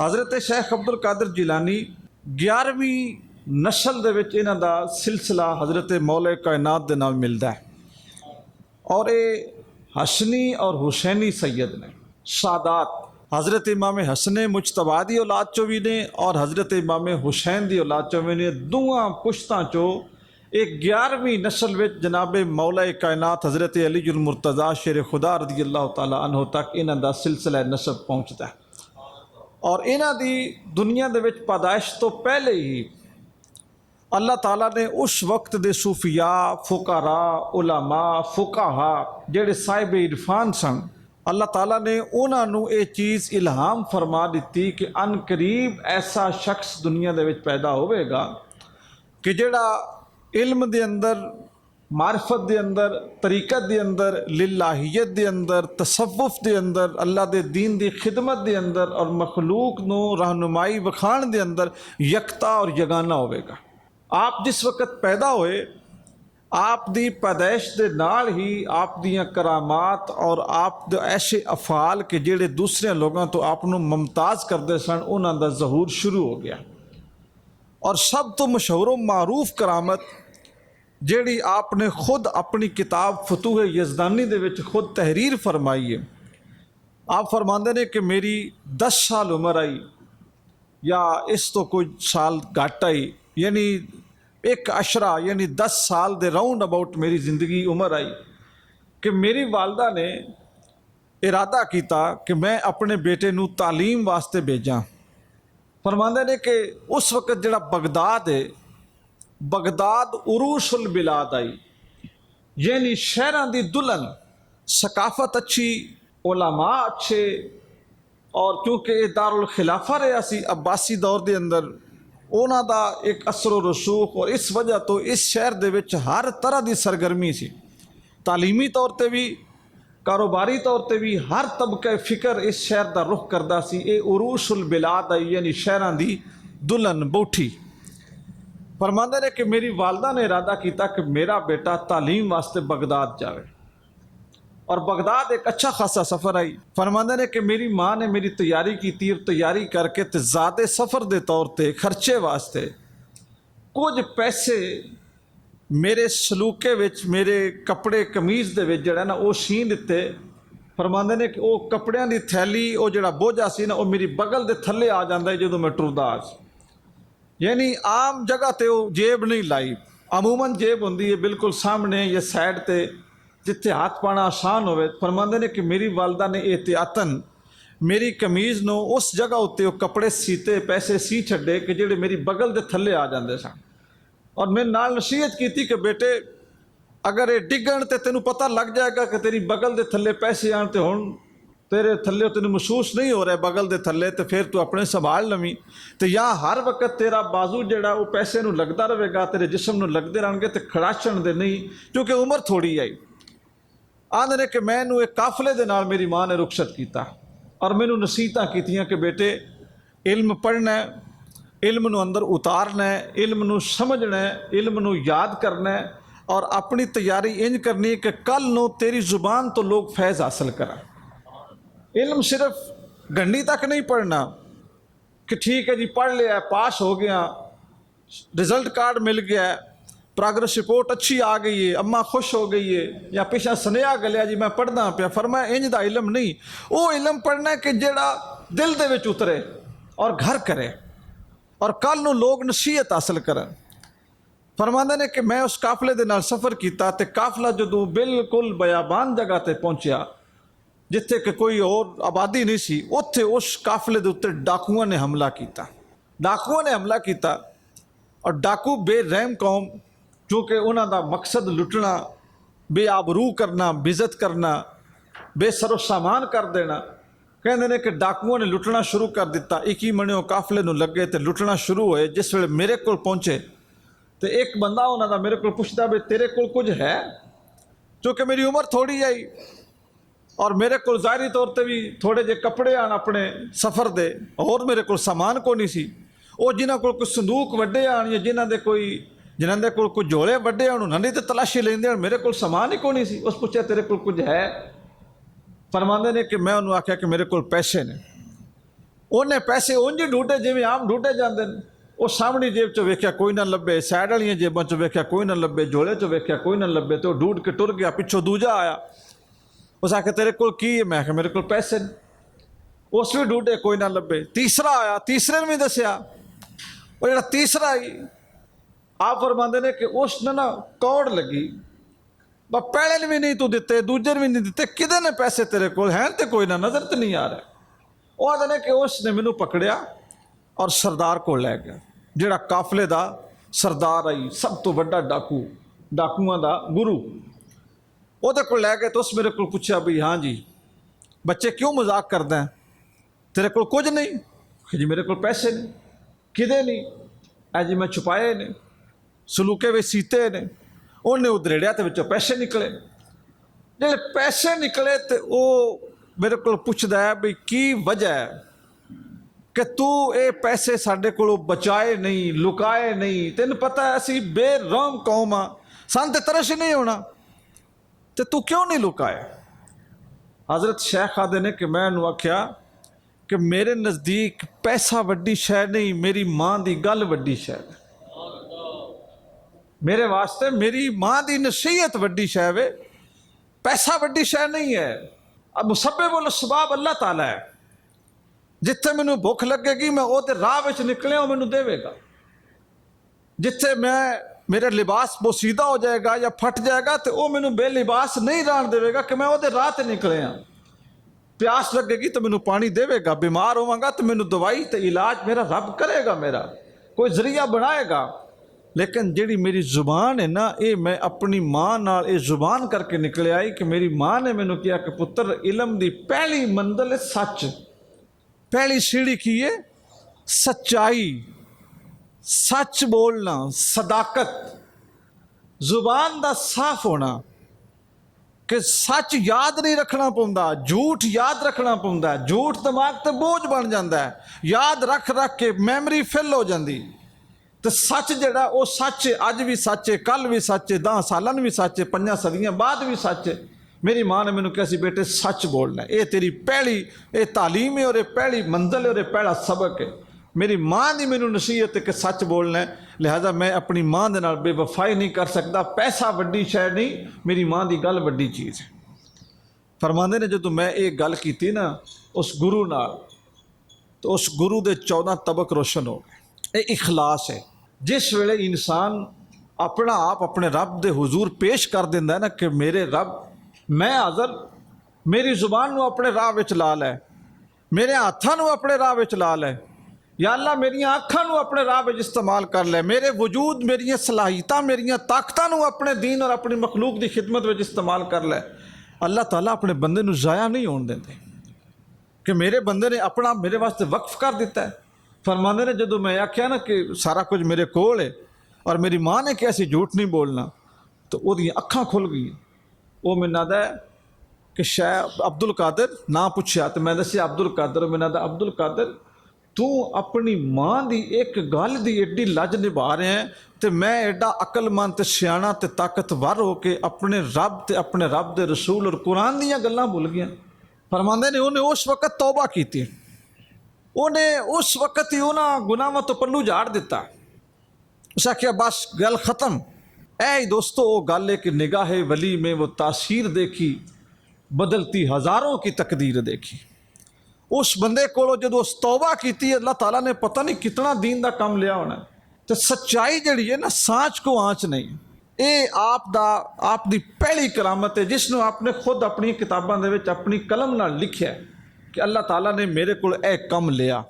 हज़रत शेख अब्दुल कादिर जिलानी 11वीं नस्ल दे विच इन्हां दा सिलसिला हज़रत मौला कायनात दे नाल मिलदा है और ये हसनी और हुसैनी सैयद ने सादात। हज़रत इमाम हसन मुजतबा दी औलाद चो भी ने और हज़रत इमाम हुसैन दी औलाद चो भी ने। दोवां पुश्तां चो एक 11वीं नस्ल विच जनाब मौला कायनात हज़रत अलीजुल मुर्तज़ा शेर खुदा रज़ी अल्लाह तआला अन्हु तक इन्हां दा सिलसिला नसब पहुँचता है। और इन्हां दी दुनिया दे विच पैदाइश तो पहले ही अल्लाह ताला ने उस वक्त दे सूफिया फुकारा उलमा फुकाहा जेड़े साहिब इरफान सन, अल्लाह ताला ने उन्होंने ये चीज़ इल्हाम फरमा दी कि अन करीब ऐसा शख्स दुनिया दे विच पैदा होवेगा कि जेड़ा इल्म दे अंदर मारिफत दे अंदर तरीक़त दे अंदर लिल्लाहियत दे अंदर तसव्वुफ दे अंदर अल्लाह दे दीन दी खिदमत दे अंदर और मखलूक नूं रहनुमाई विखाण दे अंदर यकता और यगाना होवेगा। आप जिस वक्त पैदा होए आप दी पैदाइश दे नाल ही आप दियां करामात और आप दे ऐसे अफाल के जेड़े दूसरे लोगों तो आप नूं मुमताज़ करते सन उन्हां दा ज़हूर शुरू हो गया। और सब तो मशहूर मारूफ करामत जेड़ी आपने खुद अपनी किताब फतूह यज़दानी दे विच खुद तहरीर फरमाई है। आप फरमाते ने कि मेरी 10 साल उम्र आई या इस तो कुछ साल घट आई, यानी एक अशरा यानी 10 साल दे राउंड अबाउट मेरी ज़िंदगी उम्र आई कि मेरी वालदा ने इरादा किया कि मैं अपने बेटे नू तालीम वास्ते भेजा। फरमाते ने कि उस वक्त जड़ा बगदाद है, बगदाद उरूशुल बिलाद आई, यानी शहरां दी दुल्हन, सकाफत अच्छी, उलमा अच्छे, और क्योंकि ये दारुल खिलाफा रहा सी अब्बासी दौर के अंदर उन्हां दा एक असर रसूख, और इस वजह तो इस शहर दे विच हर तरह की सरगर्मी सी, तालीमी तौर पर भी कारोबारी तौर पर भी हर तबके फिक्र इस शहर का रुख करता सी। ये उरूशुल बिलाद आई यानी शहरां दी दुल्हन बूठी। फरमाते ने कि मेरी वालदा ने इरादा किया कि मेरा बेटा तालीम वास्ते बगदाद जाए, और बगदाद एक अच्छा खासा सफ़र आई। फरमाते ने कि मेरी माँ ने मेरी तैयारी की, और तैयारी करके तो ज़्यादा सफ़र के तौर पर खर्चे वास्ते कुछ पैसे मेरे सलूके विच मेरे कपड़े कमीज़ दे विच जड़ा ना वो सी दिते। फरमाते ने कि वो कपड़ियां दी थैली वो जड़ा बोझा सी ना वो मेरी बगल दे थल्ले आ जाता है जो मैं टुरदा। यानी आम जगह ते वो जेब नहीं लाई, अमूमन जेब होंदी है बिल्कुल सामने या साइड ते जिथे हाथ पाना आसान होवे। फरमाते ने कि मेरी वालदा ने एहतियातन मेरी कमीज़ नूं उस जगह उत्ते वो कपड़े सीते पैसे सी छड्डे कि जेड़े मेरी बगल दे थल्ले आ जाते सन, और मेरे नाल नसीहत की कि बेटे अगर ये डिगण तो तेनों पता लग जाएगा कि तेरी बगल दे थल्ले पैसे आन तो हुण तेरे थल्ले तेन महसूस नहीं हो रहा है बगल दे थल्ले, तो फिर तू अपने संभाल लवी। तो या हर वक्त तेरा बाजू जड़ा वो पैसे नूं लगता रहेगा, तेरे जिसम नूं लगते रहेंगे तो खड़ाचण दे नहीं, क्योंकि उम्र थोड़ी आई। आंदे ने कि मैनू एक काफले दे नाल मेरी माँ ने रुखसत किया और मैनू नसीहतां कीतियां कि बेटे इल्म पढ़ना है, इल्म नूं अंदर उतारना है, इल्म नूं समझना है, इल्म नूं याद करना है, और अपनी तैयारी इंज करनी है कि कल नूं तेरी जुबान तो लोग फैज़ हासिल करा। इल्म सिर्फ घंटी तक नहीं पढ़ना कि ठीक है जी पढ़ लिया पास हो गया, रिजल्ट कार्ड मिल गया, प्रोग्रेस रिपोर्ट अच्छी आ गई है, अम्मा खुश हो गई है, या पिछा सुनेहा गलिया जी मैं पढ़दा पिया। फरमाया इंज दा इल्म नहीं, वो इल्म पढ़ना कि जेड़ा दिल दे विच उतरे और घर करे और कल नूं लोग नसीहत हासिल करन। फरमांदे ने कि मैं उस काफले दे नाल सफ़र किया तो काफला जदों बिल्कुल बयाबान जगह ते पहुँचा जिथे कि कोई और आबादी नहीं सी, उत्थे उस काफले के उत्ते डाकुओं ने हमला किया। डाकुओं ने हमला किया और डाकू बेरहम कौम, क्योंकि उन्हों का मकसद लुटना, बेआबरू करना, बेइज्जत करना, बेसरो सामान कर देना। कहते हैं कि डाकुओं ने लुटना शुरू कर दिता। एक ही मणियों काफले नूं लगे तो लुटना शुरू होए। जिस वे मेरे को पहुँचे तो एक बंदा उन्होंने मेरे को पूछता भी तेरे को कुछ है, क्योंकि मेरी उम्र थोड़ी आई और मेरे को ज़ाहरी तौर पर भी थोड़े जे कपड़े आन अपने सफ़र दे, और मेरे को सामान को नहीं सी। वो जिन्हों को कोई संदूक वड्डे आन या जिन्होंने को कोई झोले वड्डे आन उन्होंने तो तलाशी लेंदे, मेरे को सामान ही को नहीं सी। उस पूछा तेरे को कुछ है? फरमाते ने कि मैं उन्होंने आख्या कि मेरे को पैसे ने। ਉਹਨੇ ਪੈਸੇ ਉਂਝ ਹੀ ਢੂੰਡੇ ਜਿਵੇਂ ਆਮ ਢੂੰਡੇ ਜਾਂਦੇ ਨੇ। ਉਹ ਸਾਹਮਣੀ ਜੇਬ 'ਚੋਂ ਵੇਖਿਆ ਕੋਈ ਨਾ ਲੱਭੇ, ਸਾਈਡ ਵਾਲੀਆਂ ਜੇਬਾਂ 'ਚੋਂ ਵੇਖਿਆ ਕੋਈ ਨਾ ਲੱਭੇ, ਝੋਲੇ 'ਚੋਂ ਵੇਖਿਆ ਕੋਈ ਨਾ ਲੱਭੇ, ਤੇ ਉਹ ਢੂੰਡ ਕੇ ਟੁਰ ਗਿਆ। ਪਿੱਛੋਂ ਦੂਜਾ ਆਇਆ, ਉਸ ਆਖਿਆ ਤੇਰੇ ਕੋਲ ਕੀ ਹੈ? ਮੈਂ ਕਿਹਾ ਮੇਰੇ ਕੋਲ ਪੈਸੇ ਨੇ। ਉਸ ਵੀ ਢੂੰਡੇ ਕੋਈ ਨਾ ਲੱਭੇ। ਤੀਸਰਾ ਆਇਆ, ਤੀਸਰੇ ਨੂੰ ਵੀ ਦੱਸਿਆ। ਉਹ ਜਿਹੜਾ ਤੀਸਰਾ ਹੀ ਆਪ ਫਰਮਾਉਂਦੇ ਨੇ ਕਿ ਉਸ ਨੇ ਨਾ ਕੌੜ ਲੱਗੀ, ਬਸ ਪਹਿਲੇ ਨੇ ਵੀ ਨਹੀਂ ਤੂੰ ਦਿੱਤੇ, ਦੂਜੇ ਨੇ ਵੀ ਨਹੀਂ ਦਿੱਤੇ, ਕਿਹਦੇ ਨੇ ਪੈਸੇ ਤੇਰੇ ਕੋਲ ਹੈ? ਤੇ ਕੋਈ ਨਾ, ਨਜ਼ਰ ਤੇ ਨਹੀਂ ਆ ਰਿਹਾ। ਉਹ ਆਖਦੇ ਨੇ ਕਿ ਉਸ ਨੇ ਮੈਨੂੰ ਪਕੜਿਆ ਔਰ ਸਰਦਾਰ ਕੋਲ ਲੈ ਗਿਆ, ਜਿਹੜਾ ਕਾਫਲੇ ਦਾ ਸਰਦਾਰ ਆਈ, ਸਭ ਤੋਂ ਵੱਡਾ ਡਾਕੂ, ਡਾਕੂਆਂ ਦਾ ਗੁਰੂ। ਉਹਦੇ ਕੋਲ ਲੈ ਕੇ ਤਾਂ ਉਸ ਮੇਰੇ ਕੋਲ ਪੁੱਛਿਆ ਵੀ ਹਾਂ ਜੀ ਬੱਚੇ ਕਿਉਂ ਮਜ਼ਾਕ ਕਰਦਾ, ਤੇਰੇ ਕੋਲ ਕੁਝ ਨਹੀਂ? ਕਿ ਜੀ ਮੇਰੇ ਕੋਲ ਪੈਸੇ ਨਹੀਂ। ਕਿਹਦੇ ਨਹੀਂ? ਐ ਜੀ ਮੈਂ ਛੁਪਾਏ ਨੇ, ਸਲੂਕੇ ਵਿੱਚ ਸੀਤੇ ਨੇ। ਉਹਨੇ ਉਧਰੇੜਿਆ ਤੇ ਵਿੱਚੋਂ ਪੈਸੇ ਨਿਕਲੇ। ਜਿਹੜੇ ਪੈਸੇ ਨਿਕਲੇ ਤੇ ਉਹ ਮੇਰੇ ਕੋਲ ਪੁੱਛਦਾ ਹੈ ਵੀ ਕੀ ਵਜ੍ਹਾ ਹੈ ਕਿ ਤੂੰ ਇਹ ਪੈਸੇ ਸਾਡੇ ਕੋਲੋਂ ਬਚਾਏ ਨਹੀਂ, ਲੁਕਾਏ ਨਹੀਂ? ਤੈਨੂੰ ਪਤਾ ਹੈ ਅਸੀਂ ਬੇਰਹਿਮ ਕੌਮ ਆ, ਸਾਨੂੰ ਤੇ ਤਰਸ ਹੀ ਨਹੀਂ ਹੋਣਾ, ਤੇ ਤੂੰ ਕਿਉਂ ਨਹੀਂ ਲੁਕਾਏ? ਹਜ਼ਰਤ ਸ਼ੇਖ ਆਖਦੇ ਨੇ ਕਿ ਮੈਂ ਇਹਨੂੰ ਆਖਿਆ ਕਿ ਮੇਰੇ ਨਜ਼ਦੀਕ ਪੈਸਾ ਵੱਡੀ ਸ਼ੈ ਨਹੀਂ, ਮੇਰੀ ਮਾਂ ਦੀ ਗੱਲ ਵੱਡੀ ਸ਼ੈ ਹੈ। ਮੇਰੇ ਵਾਸਤੇ ਮੇਰੀ ਮਾਂ ਦੀ ਨਸੀਹਤ ਵੱਡੀ ਸ਼ੈ ਵੇ, ਪੈਸਾ ਵੱਡੀ ਸ਼ੈ ਨਹੀਂ ਹੈ। अब मुसब्बिब वल असबाब अल्लाह ताला है। जिथे मैनू भुख लगेगी मैं वो राह विच निकलिया मैनू देवेगा। जिथे मैं मेरा लिबास पोसीदा हो जाएगा या फट जाएगा तो वह मैनू बेलिबास नहीं रहन देवेगा कि मैं वो राह ते निकलिया। प्यास लगेगी तो मैनू पानी देवेगा, बीमार होवांगा तो मैनू दवाई तो इलाज मेरा रब करेगा, मेरा कोई जरिया बनाएगा। लेकिन जिहड़ी मेरी जुबान है ना, ये मैं अपनी माँ नाल ये जुबान करके निकले आई कि मेरी माँ ने मैनू कहा कि पुत्र इलम दी पहली मंजिल है सच, पहली सीढ़ी की है सच्चाई, सच बोलना, सदाकत, जुबान दा साफ होना, कि सच याद नहीं रखना पौंदा, झूठ याद रखना पौंदा। झूठ दिमाग ते बोझ बन जाता है, याद रख रख के मैमरी फिल हो जाती। तो सच जड़ा वो सच अज भी सच है, कल भी सच है, 10 सालों भी सच है, 5 सदियां बाद भी सच है। मेरी माँ ने मैनू कहा सी बेटे सच बोलना, ये तेरी पहली ये तालीम है और ये पहली मंजिल है और ये पहला सबक है। मेरी माँ की मैनू नसीहत है कि सच बोलना है, लिहाजा मैं अपनी माँ के नाल बेवफाई नहीं कर सकता। पैसा वड्डी शै नहीं, मेरी माँ की गल वड्डी चीज़ है। फरमांदे ने जो मैं ये गल की ना उस गुरु नाल, तो उस गुरु के 14 तबक रोशन हो गए। ये इखलास है। जिस वेले इंसान अपना आप अपने रब दे हुजूर पेश कर देंदा है ना कि मेरे रब मैं हाज़र, मेरी जुबान नू अपने राह विच ला लै, मेरे हाथां नू अपने राह विच ला लै, या अल्लाह मेरियां अखां नू अपने राह विच इस्तेमाल कर लै, मेरे वजूद मेरियां सलाहियतां मेरियां ताकतां नू अपने दीन और अपनी मखलूक की खिदमत विच इस्तेमाल कर लै। अल्लाह ताला अपने बंदे नू ज़ाया नहीं होण देंदे कि मेरे बंदे ने अपना मेरे वास्ते वक्फ कर दिता है। फरमांदे ने जो मैं आख्या ना कि सारा कुछ मेरे कोल है और मेरी माँ ने कहा सी झूठ नहीं बोलना, तो ओदियां अखां खुल गई। वो मैनूं आखदा कि शाह अब्दुल कादिर ना पूछया तो मैं दस्सिया अब्दुल कादिर। मैनूं आखदा अब्दुल कादिर तू अपनी माँ की एक गल की एडी लज निभा रहे हैं, तो मैं एडा अकलमंद ते सियाणा ते ताकतवर हो के अपने रब ते अपने रब दे रसूल और कुरान दीयां गल्लां भुल गया। फरमांदे ने उन्हें उस वक्त तौबा की, उन्हें उस वक्त ही उन्होंने गुनाहों तो पल्लू झाड़ दिता। उस आख्या बस गल ख़त्म। ऐ दोस्तों वो गल है कि निगाह वली में वो तासीर देखी, बदलती हज़ारों की तकदीर देखी। उस बंदे को जो उस तौबा की अल्लाह ताला ने पता नहीं कितना दीन का काम लिया होना। तो सच्चाई जड़ी है ना, सांच को आँच नहीं, ये आप दी पहली करामत है जिसनों आपने खुद अपनी किताबों के विच अपनी कलम नाल लिखिया कि अल्लाह ताला ने मेरे को कम लिया।